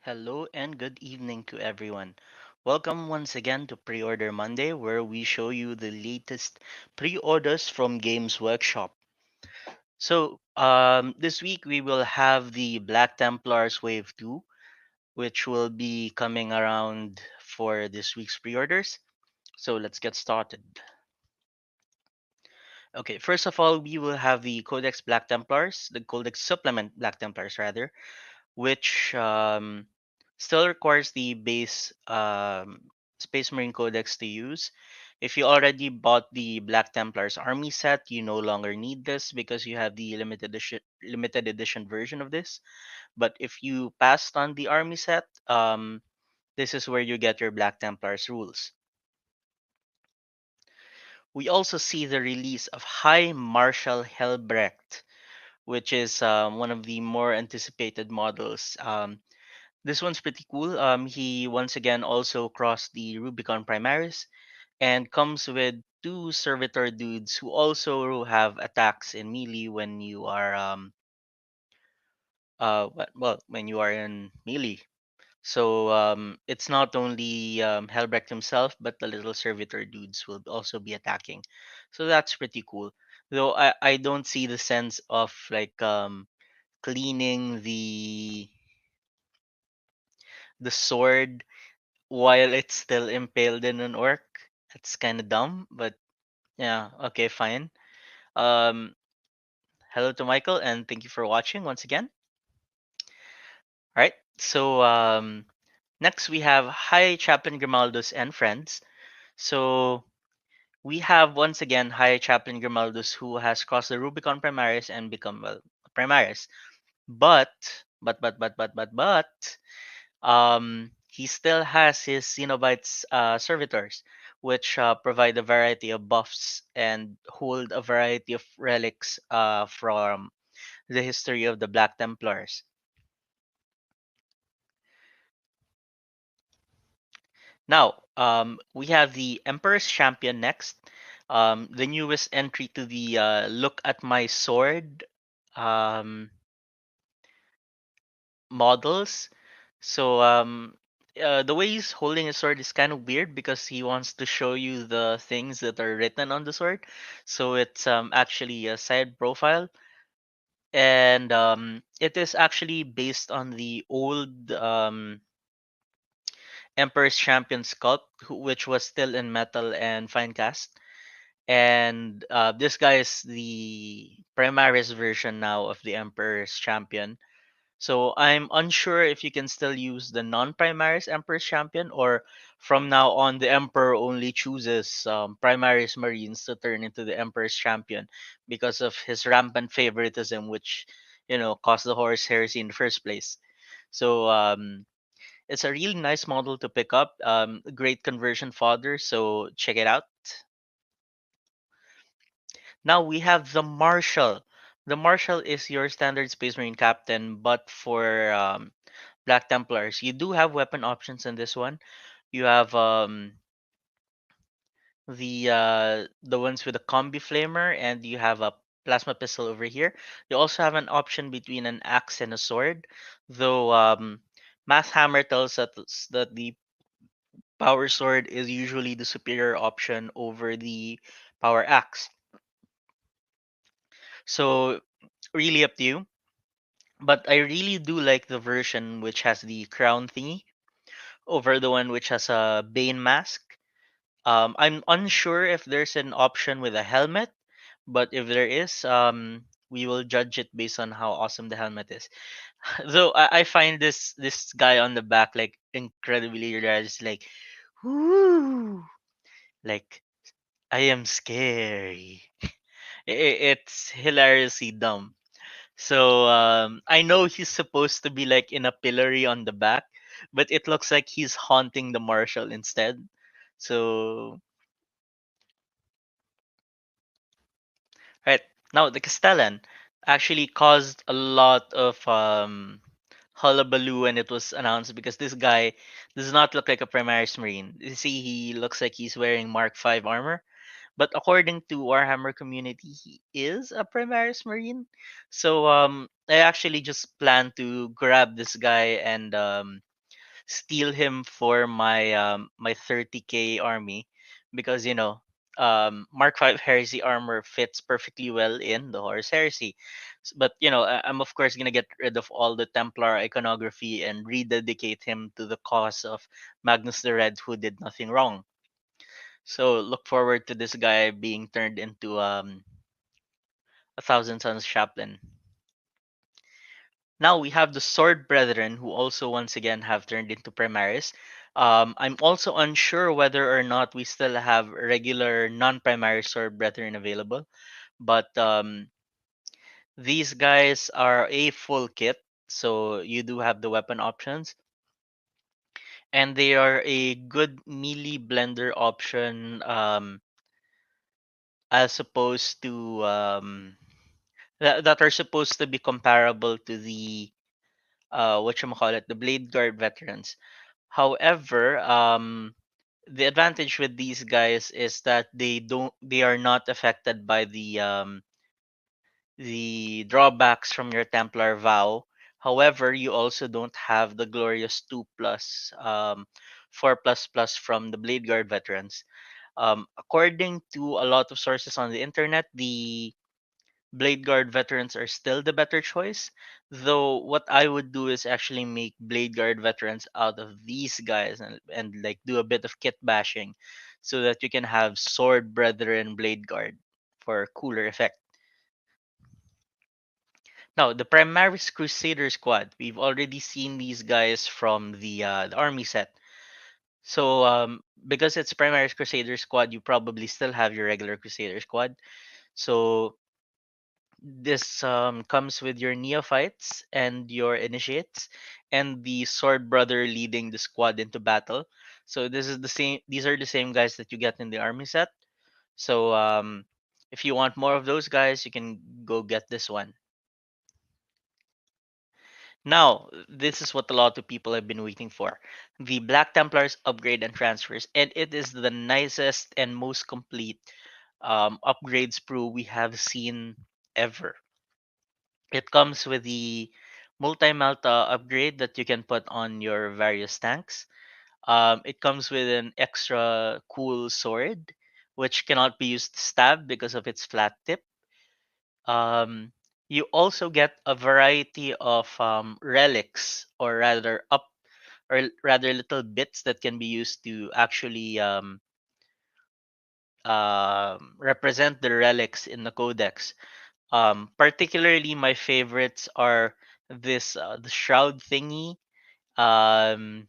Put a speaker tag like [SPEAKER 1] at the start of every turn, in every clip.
[SPEAKER 1] Hello and good evening to everyone. Welcome once again to Pre-Order Monday, where we show you the latest pre-orders from Games Workshop. This week we will have the Black Templars Wave 2, which will be coming around for this week's pre-orders. So let's get started. Okay, first of all, we will have the Codex Black Templars, the Codex Supplement Black Templars, rather, which still requires the base Space Marine Codex to use. If you already bought the Black Templars army set, you no longer need this because you have the limited edition version of this. But if you passed on the army set, this is where you get your Black Templars rules. We also see the release of High Marshal Helbrecht, which is one of the more anticipated models. This one's pretty cool. He once again also crossed the Rubicon Primaris and comes with two servitor dudes who also have attacks in melee when you are when you are in melee. So it's not only Helbrecht himself, but the little servitor dudes will also be attacking. So that's pretty cool. Though I don't see the sense of like cleaning the sword while it's still impaled in an orc. That's kind of dumb, but yeah, okay, fine. Um, Hello to Michael, and thank you for watching once again. All right, next we have Hi Chaplain Grimaldus and friends. So we have once again Hi Chaplain Grimaldus who has crossed the Rubicon Primaris and become Primaris, but he still has his Cenobites servitors, which provide a variety of buffs and hold a variety of relics from the history of the Black Templars. Now, we have the Emperor's Champion next, the newest entry to the Look at My Sword um, models. So the way he's holding his sword is kind of weird because he wants to show you the things that are written on the sword. So it's actually a side profile, and it is actually based on the old Emperor's Champion sculpt, which was still in metal and fine cast. And this guy is the Primaris version now of the Emperor's Champion. So I'm unsure if you can still use the non-Primaris Emperor's Champion, or from now on the Emperor only chooses Primaris Marines to turn into the Emperor's Champion because of his rampant favoritism, which caused the Horus Heresy in the first place. So it's a really nice model to pick up. Great conversion fodder, so check it out. Now we have the Marshal. The Marshal is your standard Space Marine captain, but for Black Templars, you do have weapon options in this one. You have the ones with a combi flamer, and you have a plasma pistol over here. You also have an option between an axe and a sword, though Math Hammer tells us that the power sword is usually the superior option over the power axe. So really up to you. But I really do like the version which has the crown thingy over the one which has a Bane mask. I'm unsure if there's an option with a helmet, but if there is, we will judge it based on how awesome the helmet is. Though I find this guy on the back like incredibly rare. It's like, whoo, like I am scary. It's hilariously dumb. So I know he's supposed to be like in a pillory on the back, but it looks like he's haunting the marshal instead. So right now the Castellan actually caused a lot of hullabaloo when it was announced because this guy does not look like a Primaris Marine. You see, he looks like he's wearing Mark V armor. But according to Warhammer community, he is a Primaris Marine. So I actually just plan to grab this guy and steal him for my 30k army, because Mark 5 heresy armor fits perfectly well in the Horus heresy. But I'm of course gonna get rid of all the Templar iconography and rededicate him to the cause of Magnus the Red, who did nothing wrong. So look forward to this guy being turned into a Thousand Sons chaplain. Now we have the Sword Brethren, who also once again have turned into Primaris. I'm also unsure whether or not we still have regular non-Primaris Sword Brethren available, but these guys are a full kit, so you do have the weapon options, and they are a good melee blender option, as opposed to that are supposed to be comparable to the what you call it, the Blade Guard veterans. However, the advantage with these guys is that they are not affected by the drawbacks from your Templar vow. However, you also don't have the glorious 2 plus 4 plus plus from the Blade Guard veterans. According to a lot of sources on the internet, the Blade Guard veterans are still the better choice. Though what I would do is actually make Blade Guard veterans out of these guys, and like do a bit of kit bashing so that you can have Sword Brethren Blade Guard for cooler effect. Now, the Primaris Crusader squad, we've already seen these guys from the army set. So because it's Primaris Crusader squad, you probably still have your regular Crusader squad. So this comes with your neophytes and your initiates, and the sword brother leading the squad into battle. So this is the same. These are the same guys that you get in the army set. So if you want more of those guys, you can go get this one. Now, this is what a lot of people have been waiting for: the Black Templars upgrade and transfers, and it is the nicest and most complete upgrade sprue we have seen ever. It comes with the multi-melt upgrade that you can put on your various tanks. It comes with an extra cool sword, which cannot be used to stab because of its flat tip. Um, you also get a variety of relics, or rather little bits that can be used to actually represent the relics in the codex. Particularly, my favorites are this the shroud thingy, um,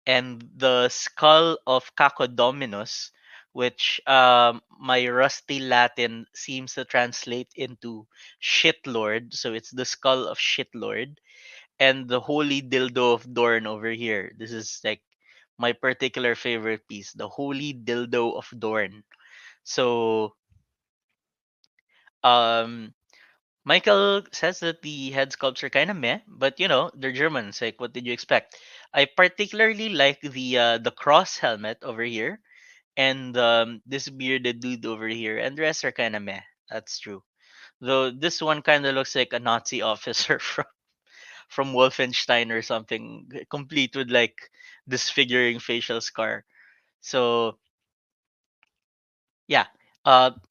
[SPEAKER 1] and the skull of Cacodominus, which my rusty Latin seems to translate into shit lord. So it's the skull of shit lord, and the holy dildo of Dorn over here. This is like my particular favorite piece, the holy dildo of Dorn. So um Michael says that the head sculpts are kind of meh, but they're Germans. Like, what did you expect? I particularly like the cross helmet over here, and this bearded dude over here, and the rest are kind of meh. That's true. Though this one kind of looks like a Nazi officer from Wolfenstein or something, complete with like disfiguring facial scar. So yeah,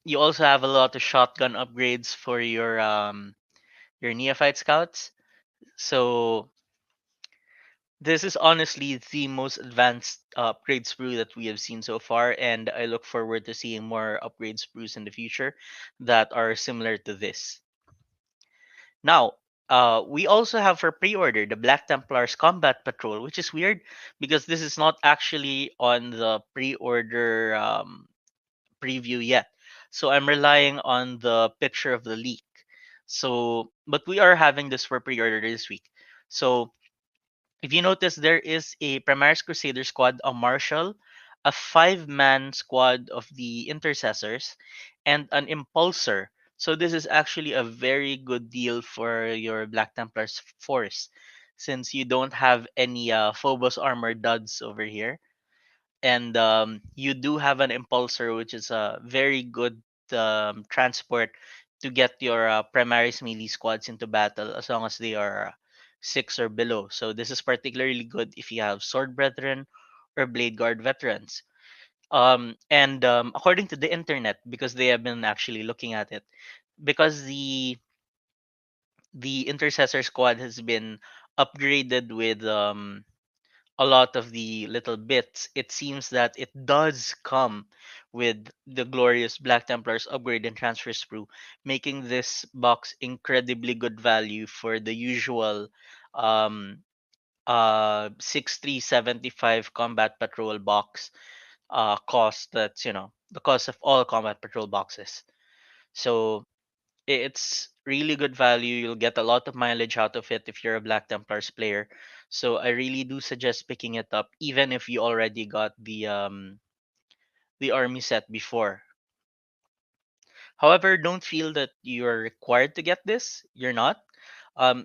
[SPEAKER 1] you also have a lot of shotgun upgrades for your neophyte scouts. So this is honestly the most advanced upgrade sprue that we have seen so far, and I look forward to seeing more upgrade sprues in the future that are similar to this. Now, we also have for pre-order the Black Templars Combat Patrol, which is weird because this is not actually on the pre-order preview yet. So I'm relying on the picture of the leak. So, but we are having this for pre-order this week. So if you notice, there is a Primaris Crusader squad, a Marshal, a 5-man squad of the Intercessors, and an Impulsor. So this is actually a very good deal for your Black Templars force, since you don't have any Phobos armor duds over here, and you do have an Impulsor, which is a very good transport to get your Primaris melee squads into battle, as long as they are 6 or below. So this is particularly good if you have Sword Brethren or Blade Guard veterans. And according to the internet, because they have been actually looking at it, because the intercessor squad has been upgraded with a lot of the little bits, it seems that it does come with the glorious Black Templars upgrade and transfer sprue, making this box incredibly good value for the usual um 6375 combat patrol box cost. That's, the cost of all combat patrol boxes. So it's really good value. You'll get a lot of mileage out of it if you're a Black Templars player. So I really do suggest picking it up, even if you already got the army set before. However, don't feel that you're required to get this. You're not.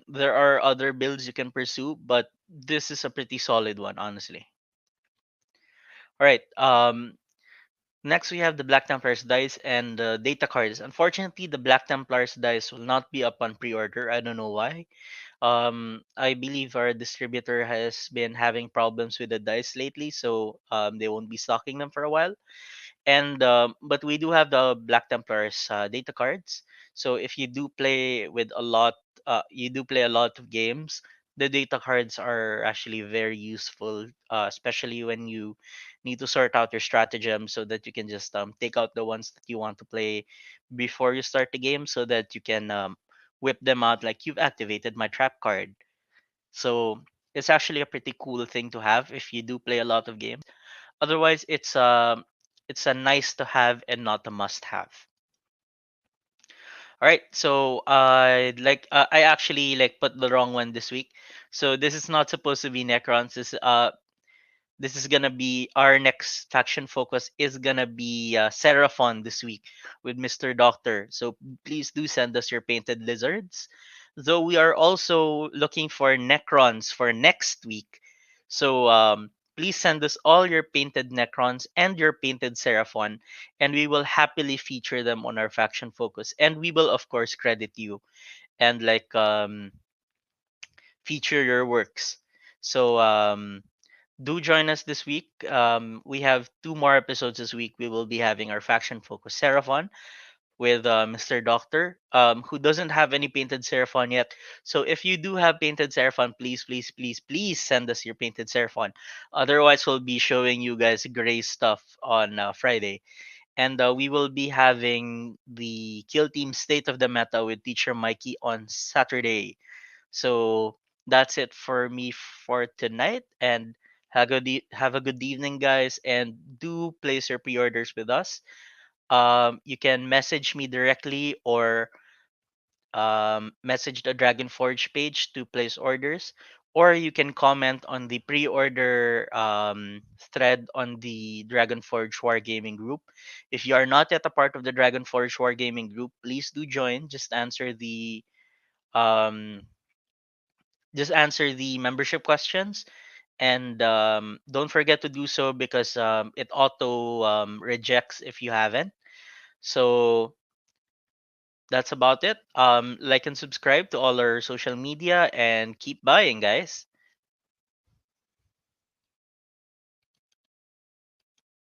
[SPEAKER 1] There are other builds you can pursue, but this is a pretty solid one, honestly. All right. Next, we have the Black Templars dice and data cards. Unfortunately, the Black Templars dice will not be up on pre-order. I don't know why. I believe our distributor has been having problems with the dice lately, so they won't be stocking them for a while. And but we do have the Black Templars data cards. So if you do play with a lot, you do play a lot of games. The data cards are actually very useful, especially when you need to sort out your stratagem, so that you can just take out the ones that you want to play before you start the game, so that you can whip them out like you've activated my trap card. So it's actually a pretty cool thing to have if you do play a lot of games. Otherwise, it's a nice to have and not a must have. All right, so I actually like put the wrong one this week. So this is not supposed to be Necrons. This is gonna be our next faction focus is gonna be Seraphon this week with Mr. Doctor. So please do send us your painted lizards. Though we are also looking for Necrons for next week. So please send us all your painted Necrons and your painted Seraphon, and we will happily feature them on our faction focus. And we will of course credit you and feature your works. So do join us this week. We have two more episodes this week. We will be having our faction focus Seraphon with Mr. Doctor, who doesn't have any painted Seraphon yet. So if you do have painted Seraphon, please, please, please, please send us your painted Seraphon. Otherwise, we'll be showing you guys gray stuff on Friday. And we will be having the Kill Team State of the Meta with Teacher Mikey on Saturday. So that's it for me for tonight. And have a good evening, guys. And do place your pre-orders with us. You can message me directly or message the Dragon Forge page to place orders, or you can comment on the pre-order thread on the Dragon Forge Wargaming group. If you are not yet a part of the Dragon Forge Wargaming group, please do join. Um, just answer the membership questions, and don't forget to do so because it auto rejects if you haven't. So that's about it. Like and subscribe to all our social media and keep buying, guys.